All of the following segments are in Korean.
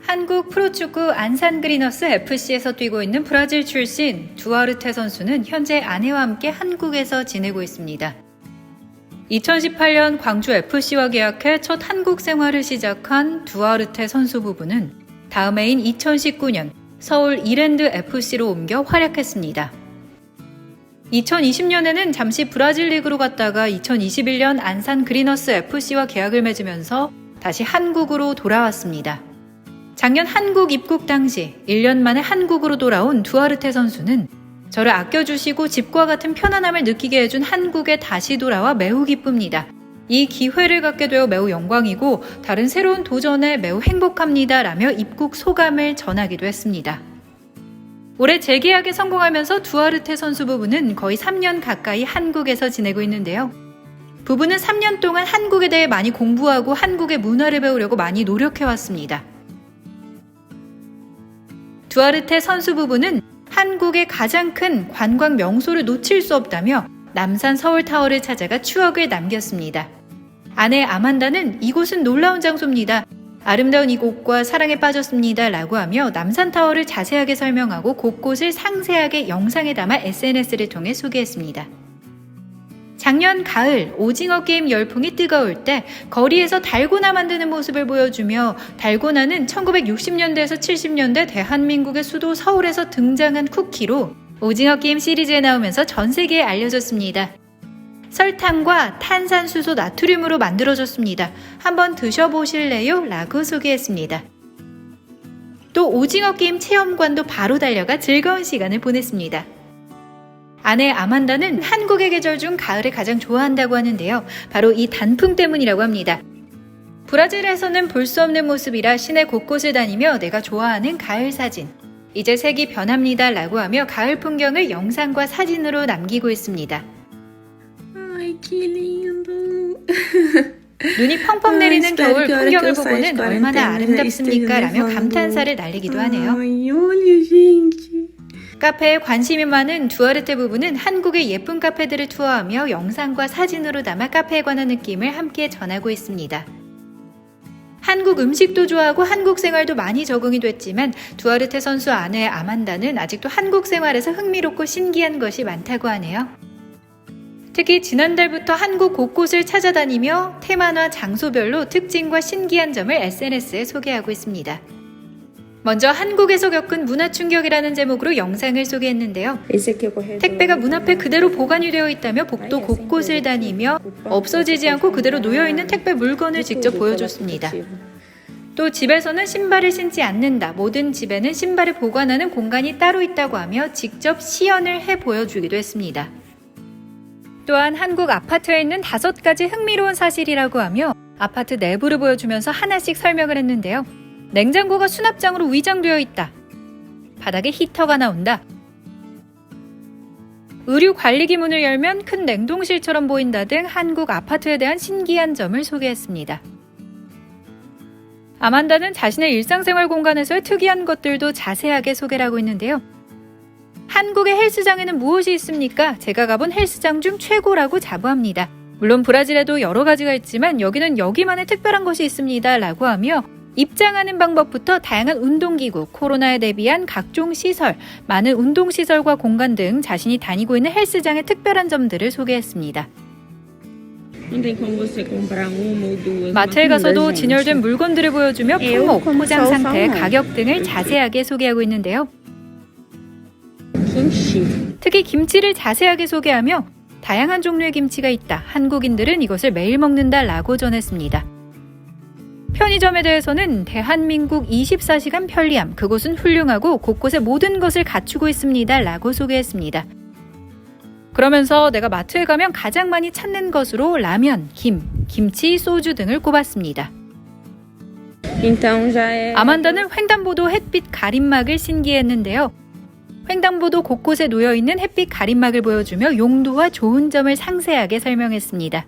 한국 프로축구 안산 그리너스 FC에서 뛰고 있는 브라질 출신 두아르테 선수는 현재 아내와 함께 한국에서 지내고 있습니다. 2018년 광주 FC와 계약해 첫 한국 생활을 시작한 두아르테 선수 부부는 다음 해인 2019년 서울 이랜드 FC로 옮겨 활약했습니다. 2020년에는 잠시 브라질 리그로 갔다가 2021년 안산 그리너스 FC와 계약을 맺으면서 다시 한국으로 돌아왔습니다. 작년 한국 입국 당시 1년 만에 한국으로 돌아온 두아르테 선수는 저를 아껴주시고 집과 같은 편안함을 느끼게 해준 한국에 다시 돌아와 매우 기쁩니다. 이 기회를 갖게 되어 매우 영광이고 다른 새로운 도전에 매우 행복합니다 라며 입국 소감을 전하기도 했습니다. 올해 재계약에 성공하면서 두아르테 선수 부부는 거의 3년 가까이 한국에서 지내고 있는데요. 부부는 3년 동안 한국에 대해 많이 공부하고 한국의 문화를 배우려고 많이 노력해왔습니다. 두아르테 선수 부부는 한국의 가장 큰 관광 명소를 놓칠 수 없다며 남산 서울타워를 찾아가 추억을 남겼습니다. 아내 아만다는 이곳은 놀라운 장소입니다. 아름다운 이곳과 사랑에 빠졌습니다 라고 하며 남산타워를 자세하게 설명하고 곳곳을 상세하게 영상에 담아 SNS를 통해 소개했습니다. 작년 가을 오징어 게임 열풍이 뜨거울 때 거리에서 달고나 만드는 모습을 보여주며 달고나는 1960년대에서 70년대 대한민국의 수도 서울에서 등장한 쿠키로 오징어 게임 시리즈에 나오면서 전 세계에 알려졌습니다. 설탕과 탄산수소 나트륨으로 만들어졌습니다. 한번 드셔보실래요? 라고 소개했습니다. 또 오징어 게임 체험관도 바로 달려가 즐거운 시간을 보냈습니다. 아내 아만다는 한국의 계절 중 가을을 가장 좋아한다고 하는데요. 바로 이 단풍 때문이라고 합니다. 브라질에서는 볼 수 없는 모습이라 시내 곳곳을 다니며 내가 좋아하는 가을 사진. 이제 색이 변합니다 라고 하며 가을 풍경을 영상과 사진으로 남기고 있습니다. Ai, que lindo! 눈이 펑펑 내리는 겨울 풍경을 보고는 얼마나 아름답습니까? 라며 감탄사를 날리기도 하네요. Ai, olha, gente! 카페에 관심이 많은 두아르테 부부는 한국의 예쁜 카페들을 투어하며 영상과 사진으로 담아 카페에 관한 느낌을 함께 전하고 있습니다. 한국 음식도 좋아하고 한국 생활도 많이 적응이 됐지만 두아르테 선수 아내 아만다는 아직도 한국 생활에서 흥미롭고 신기한 것이 많다고 하네요. 특히 지난달부터 한국 곳곳을 찾아다니며 테마나 장소별로 특징과 신기한 점을 SNS에 소개하고 있습니다. 먼저 한국에서 겪은 문화 충격이라는 제목으로 영상을 소개했는데요. 택배가 문 앞에 그대로 보관이 되어 있다며 복도 곳곳을 다니며 없어지지 않고 그대로 놓여있는 택배 물건을 직접 보여줬습니다. 또 집에서는 신발을 신지 않는다. 모든 집에는 신발을 보관하는 공간이 따로 있다고 하며 직접 시연을 해 보여주기도 했습니다. 또한 한국 아파트에 있는 5가지 흥미로운 사실이라고 하며 아파트 내부를 보여주면서 하나씩 설명을 했는데요. 냉장고가 수납장으로 위장되어 있다. 바닥에 히터가 나온다. 의류 관리기 문을 열면 큰 냉동실처럼 보인다 등 한국 아파트에 대한 신기한 점을 소개했습니다. 아만다는 자신의 일상생활 공간에서의 특이한 것들도 자세하게 소개를 하고 있는데요. 한국의 헬스장에는 무엇이 있습니까? 제가 가본 헬스장 중 최고라고 자부합니다. 물론 브라질에도 여러 가지가 있지만 여기는 여기만의 특별한 것이 있습니다. 라고 하며 입장하는 방법부터 다양한 운동기구, 코로나에 대비한 각종 시설, 많은 운동시설과 공간 등 자신이 다니고 있는 헬스장의 특별한 점들을 소개했습니다. 마트에 가서도 진열된 물건들을 보여주며 품목, 포장 상태, 가격 등을 자세하게 소개하고 있는데요. 특히 김치를 자세하게 소개하며 다양한 종류의 김치가 있다. 한국인들은 이것을 매일 먹는다 라고 전했습니다. 편의점에 대해서는 대한민국 24시간 편리함, 그곳은 훌륭하고 곳곳에 모든 것을 갖추고 있습니다 라고 소개했습니다. 그러면서 내가 마트에 가면 가장 많이 찾는 것으로 라면, 김치, 소주 등을 꼽았습니다. 아만다는 횡단보도 햇빛 가림막을 신기했는데요. 횡단보도 곳곳에 놓여있는 햇빛 가림막을 보여주며 용도와 좋은 점을 상세하게 설명했습니다.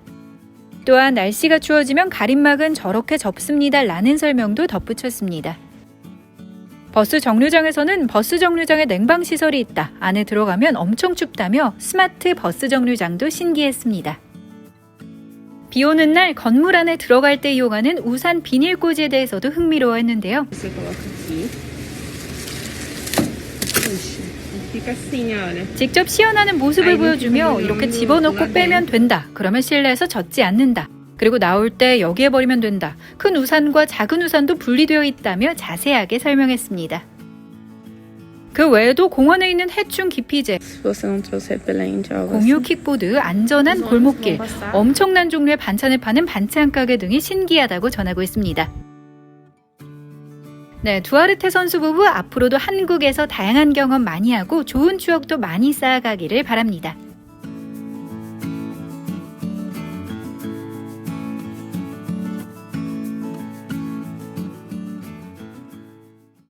또한 날씨가 추워지면 가림막은 저렇게 접습니다 라는 설명도 덧붙였습니다. 버스 정류장에서는 버스 정류장에 냉방시설이 있다. 안에 들어가면 엄청 춥다며 스마트 버스 정류장도 신기했습니다. 비 오는 날 건물 안에 들어갈 때 이용하는 우산 비닐꽂이에 대해서도 흥미로워했는데요. Você coloca aqui. Puxa, e fica assim, olha. 직접 시연하는 모습을 보여주며 이렇게 집어넣고 빼면 된다. 그러면 실내에서 젖지 않는다. 그리고 나올 때 여기에 버리면 된다. 큰 우산과 작은 우산도 분리되어 있다며 자세하게 설명했습니다. 그 외에도 공원에 있는 해충 기피제, Se você não trouxe repelente, algo 공유 assim. 킥보드, 안전한 골목길, 엄청난 종류의 반찬을 파는 반찬 가게 등이 신기하다고 전하고 있습니다. 네, 두아르테 선수 부부 앞으로도 한국에서 다양한 경험 많이 하고 좋은 추억도 많이 쌓아가기를 바랍니다.